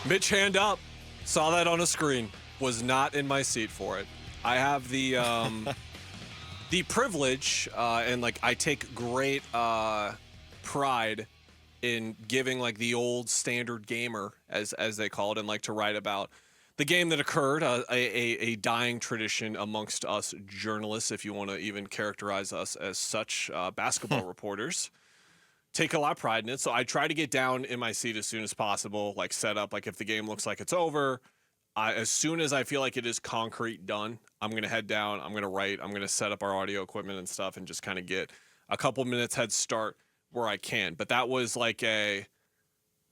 Mitch, hand up. Saw that on a screen. Was not in my seat for it. I have the the privilege, and like I take great pride in giving like the old standard gamer, as they call it, and like to write about the game that occurred, a dying tradition amongst us journalists, if you want to even characterize us as such, basketball reporters. Take a lot of pride in it. So I try to get down in my seat as soon as possible, like set up, like if the game looks like it's over, as soon as I feel like it is concrete done, I'm going to head down, I'm going to write, I'm going to set up our audio equipment and stuff and just kind of get a couple minutes head start where I can. But that was like okay,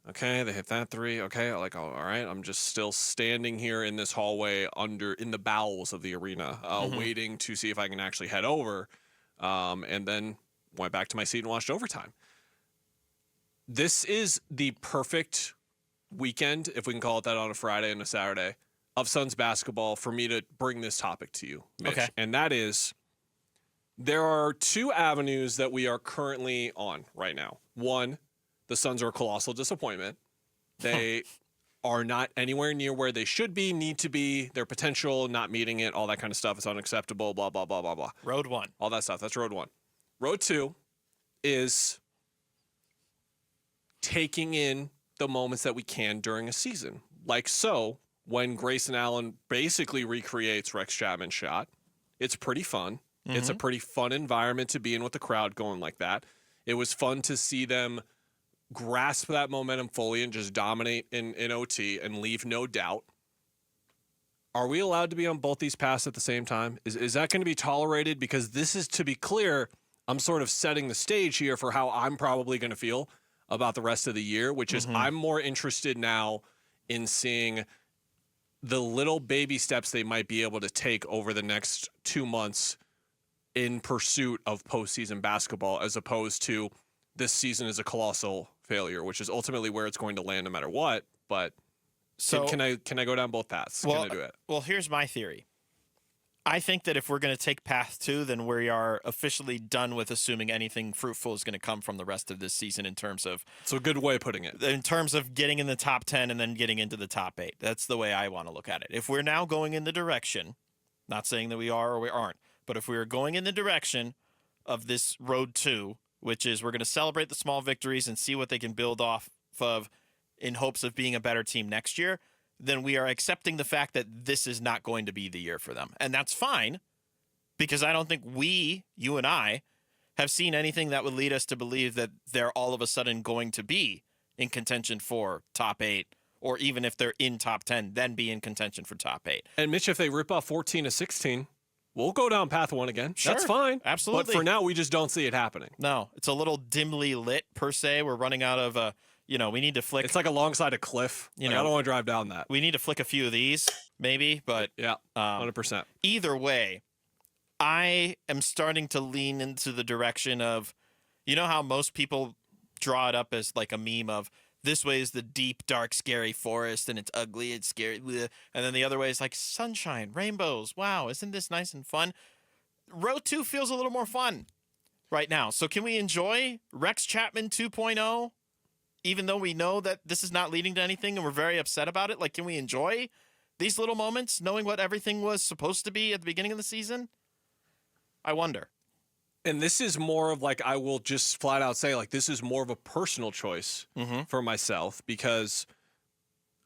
they hit that three. Okay, like, all right, I'm just still standing here in this hallway in the bowels of the arena, waiting to see if I can actually head over. And then went back to my seat and watched overtime. This is the perfect weekend, if we can call it that, on a Friday and a Saturday, of Suns basketball for me to bring this topic to you, Mitch. Okay. And that is, there are two avenues that we are currently on right now. One, the Suns are a colossal disappointment. They are not anywhere near where they should be, need to be, their potential, not meeting it, all that kind of stuff is unacceptable, blah, blah, blah, blah, blah. Road one. All that stuff. That's road one. Road two is taking in the moments that we can during a season. Like so, when Grayson Allen basically recreates Rex Chapman's shot, it's pretty fun. Mm-hmm. It's a pretty fun environment to be in with the crowd going like that. It was fun to see them grasp that momentum fully and just dominate in OT and leave no doubt. Are we allowed to be on both these paths at the same time? Is that going to be tolerated? Because this is, to be clear, I'm sort of setting the stage here for how I'm probably going to feel about the rest of the year, which is I'm more interested now in seeing the little baby steps they might be able to take over the next 2 months in pursuit of postseason basketball, as opposed to this season is a colossal failure, which is ultimately where it's going to land no matter what. But so can I go down both paths? Well, can I do it? Well, here's my theory. I think that if we're going to take path 2, then we are officially done with assuming anything fruitful is going to come from the rest of this season in terms of... It's a good way of putting it. In terms of getting in the top 10 and then getting into the top 8. That's the way I want to look at it. If we're now going in the direction, not saying that we are or we aren't, but if we are going in the direction of this road 2, which is we're going to celebrate the small victories and see what they can build off of in hopes of being a better team next year, then we are accepting the fact that this is not going to be the year for them. And that's fine, because I don't think you and I, have seen anything that would lead us to believe that they're all of a sudden going to be in contention for top 8, or even if they're in top 10, then be in contention for top 8. And Mitch, if they rip off 14 to 16, we'll go down path 1 again. Sure, that's fine. Absolutely. But for now, we just don't see it happening. No, it's a little dimly lit, per se. We're running out of we need to flick. It's like alongside a cliff. I don't want to drive down that. We need to flick a few of these, maybe, but yeah, 100%. Either way, I am starting to lean into the direction of, how most people draw it up as like a meme of this way is the deep, dark, scary forest, and it's ugly, it's scary, bleh. And then the other way is like sunshine, rainbows. Wow, isn't this nice and fun? Road 2 feels a little more fun right now. So can we enjoy Rex Chapman 2.0? Even though we know that this is not leading to anything and we're very upset about it, like, can we enjoy these little moments knowing what everything was supposed to be at the beginning of the season? I wonder. And this is more of like, I will just flat out say, like, this is more of a personal choice for myself, because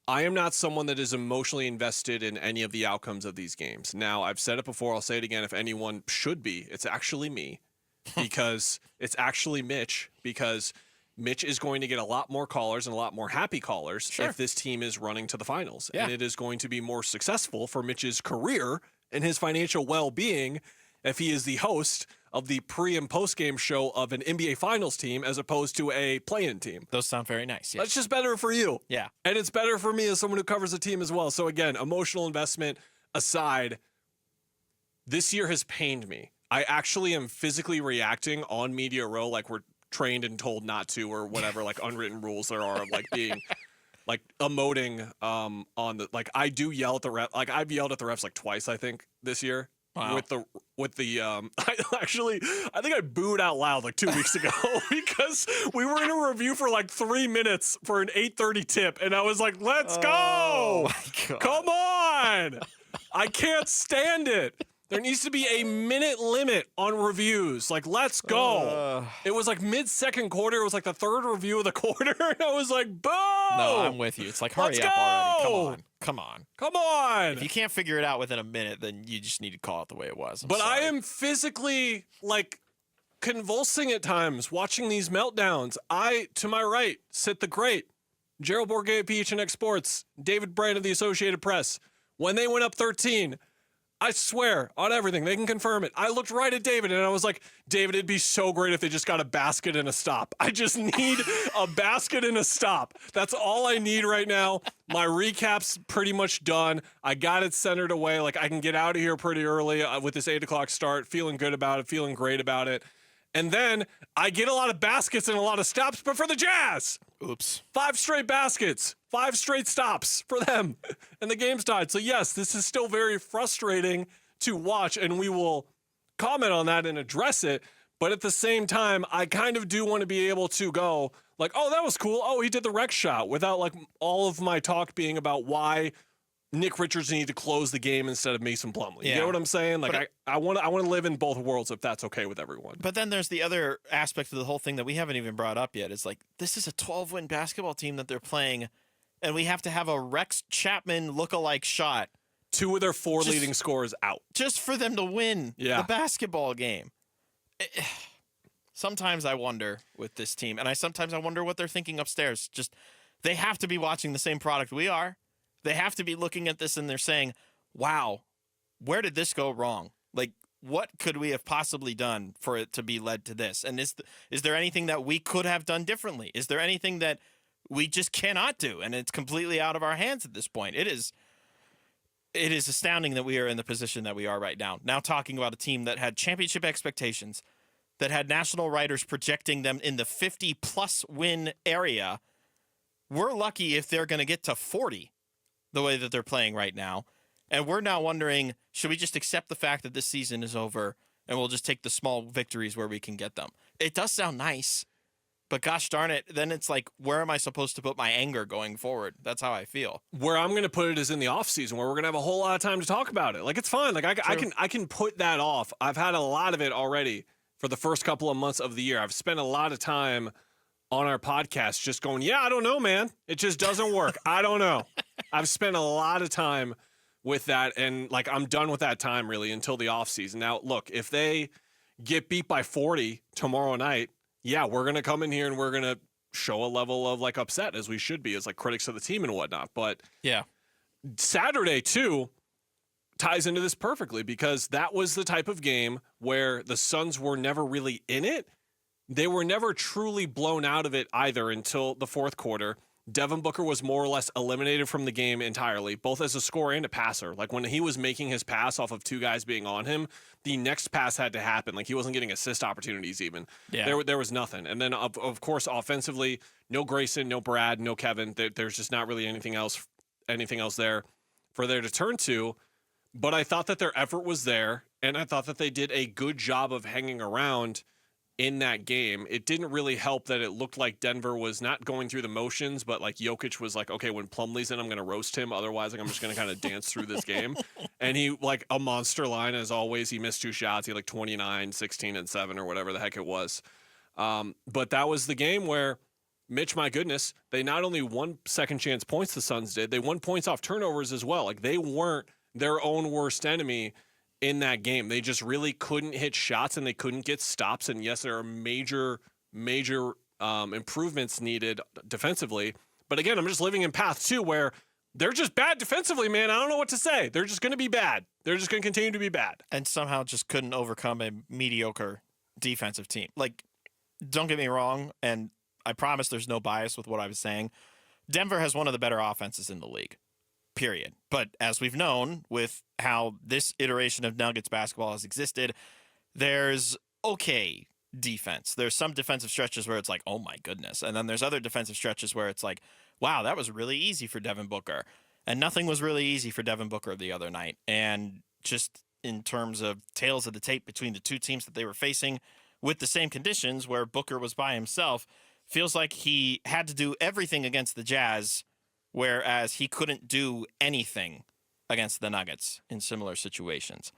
I am not someone that is emotionally invested in any of the outcomes of these games. Now, I've said it before, I'll say it again. If anyone should be, it's actually me, because it's actually Mitch, because Mitch is going to get a lot more callers and a lot more happy callers if this team is running to the finals. Yeah. And it is going to be more successful for Mitch's career and his financial well-being if he is the host of the pre- and post-game show of an NBA Finals team as opposed to a play-in team. Those sound very nice. Yes. That's just better for you. Yeah. And it's better for me as someone who covers a team as well. So again, emotional investment aside, this year has pained me. I actually am physically reacting on Media Row like we're trained and told not to, or whatever, like unwritten rules there are of like being like emoting on the, like I do yell at the ref. Like I've yelled at the refs like twice, I think, this year. Wow. With the with the I think I booed out loud like 2 weeks ago because we were in a review for like 3 minutes for an 8:30 tip, and I was like, "Let's go! Oh my God. Come on!" I can't stand it. There needs to be a minute limit on reviews. Like, let's go. It was like mid-second quarter. It was like the third review of the quarter, and I was like, boom! No, I'm with you. It's like, hurry up already. Come on. Come on. If you can't figure it out within a minute, then you just need to call it the way it was. But I am physically, like, convulsing at times watching these meltdowns. To my right, sit the great Gerald Bourguet of PHNX Sports, David Brand of the Associated Press. When they went up 13, I swear on everything, they can confirm it. I looked right at David and I was like, David, it'd be so great if they just got a basket and a stop. I just need a basket and a stop. That's all I need right now. My recap's pretty much done. I got it centered away. Like, I can get out of here pretty early with this 8 o'clock start, feeling good about it, feeling great about it. And then I get a lot of baskets and a lot of stops, but for the Jazz. Oops. 5 straight baskets, 5 straight stops for them, and the game's tied. So, yes, this is still very frustrating to watch, and we will comment on that and address it. But at the same time, I kind of do want to be able to go, like, oh, that was cool. Oh, he did the rec shot, without, like, all of my talk being about why Nick Richards needed to close the game instead of Mason Plumlee. Yeah. You know what I'm saying? Like, I want to live in both worlds if that's okay with everyone. But then there's the other aspect of the whole thing that we haven't even brought up yet. It's like, this is a 12-win basketball team that they're playing, and we have to have a Rex Chapman lookalike shot. 2 of their 4 leading scorers out. Just for them to win the basketball game. Sometimes I wonder with this team, and sometimes I wonder what they're thinking upstairs. Just, they have to be watching the same product we are. They have to be looking at this and they're saying, wow, where did this go wrong? Like, what could we have possibly done for it to be led to this? And is there anything that we could have done differently? Is there anything that we just cannot do? And it's completely out of our hands at this point. It is astounding that we are in the position that we are right now. Now talking about a team that had championship expectations, that had national writers projecting them in the 50-plus win area. We're lucky if they're going to get to 40. The way that they're playing right now. And we're now wondering, should we just accept the fact that this season is over and we'll just take the small victories where we can get them? It does sound nice, but gosh darn it, then it's like, where am I supposed to put my anger going forward? That's how I feel. Where I'm going to put it is in the off season, where we're going to have a whole lot of time to talk about it. Like, it's fine. Like, I can put that off. I've had a lot of it already for the first couple of months of the year. I've spent a lot of time on our podcast just going, yeah, I don't know, man. It just doesn't work. I don't know. I've spent a lot of time with that, and like, I'm done with that time really until the offseason. Now, look, if they get beat by 40 tomorrow night, yeah, we're going to come in here and we're going to show a level of like upset, as we should be as like critics of the team and whatnot. But yeah, Saturday too ties into this perfectly, because that was the type of game where the Suns were never really in it. They were never truly blown out of it either until the fourth quarter. Devin Booker was more or less eliminated from the game entirely, both as a scorer and a passer. Like, when he was making his pass off of 2 guys being on him, the next pass had to happen. Like, he wasn't getting assist opportunities even. Yeah. There was nothing. And then, of course, offensively, no Grayson, no Brad, no Kevin. There's just not really anything else there for there to turn to. But I thought that their effort was there, and I thought that they did a good job of hanging around in that game. It didn't really help that it looked like Denver was not going through the motions, but like Jokic was like, okay, when Plumlee's in, I'm going to roast him. Otherwise, like, I'm just going to kind of dance through this game. And he, like, a monster line as always. He missed 2 shots. He had like 29, 16, and 7 or whatever the heck it was. But that was the game where Mitch, my goodness, they not only won second chance points, the Suns did, they won points off turnovers as well. Like, they weren't their own worst enemy in that game. They just really couldn't hit shots and they couldn't get stops. And yes, there are major improvements needed defensively. But again, I'm just living in path 2 where they're just bad defensively, man. I don't know what to say. They're just going to be bad. They're just going to continue to be bad. And somehow just couldn't overcome a mediocre defensive team. Like, don't get me wrong, and I promise there's no bias with what I was saying. Denver has one of the better offenses in the league. Period. But as we've known with how this iteration of Nuggets basketball has existed, there's okay defense. There's some defensive stretches where it's like, oh my goodness. And then there's other defensive stretches where it's like, wow, that was really easy for Devin Booker. And nothing was really easy for Devin Booker the other night. And just, in terms of tales of the tape between the two teams that they were facing with the same conditions where Booker was by himself. Feels like he had to do everything against the Jazz, whereas he couldn't do anything against the Nuggets in similar situations.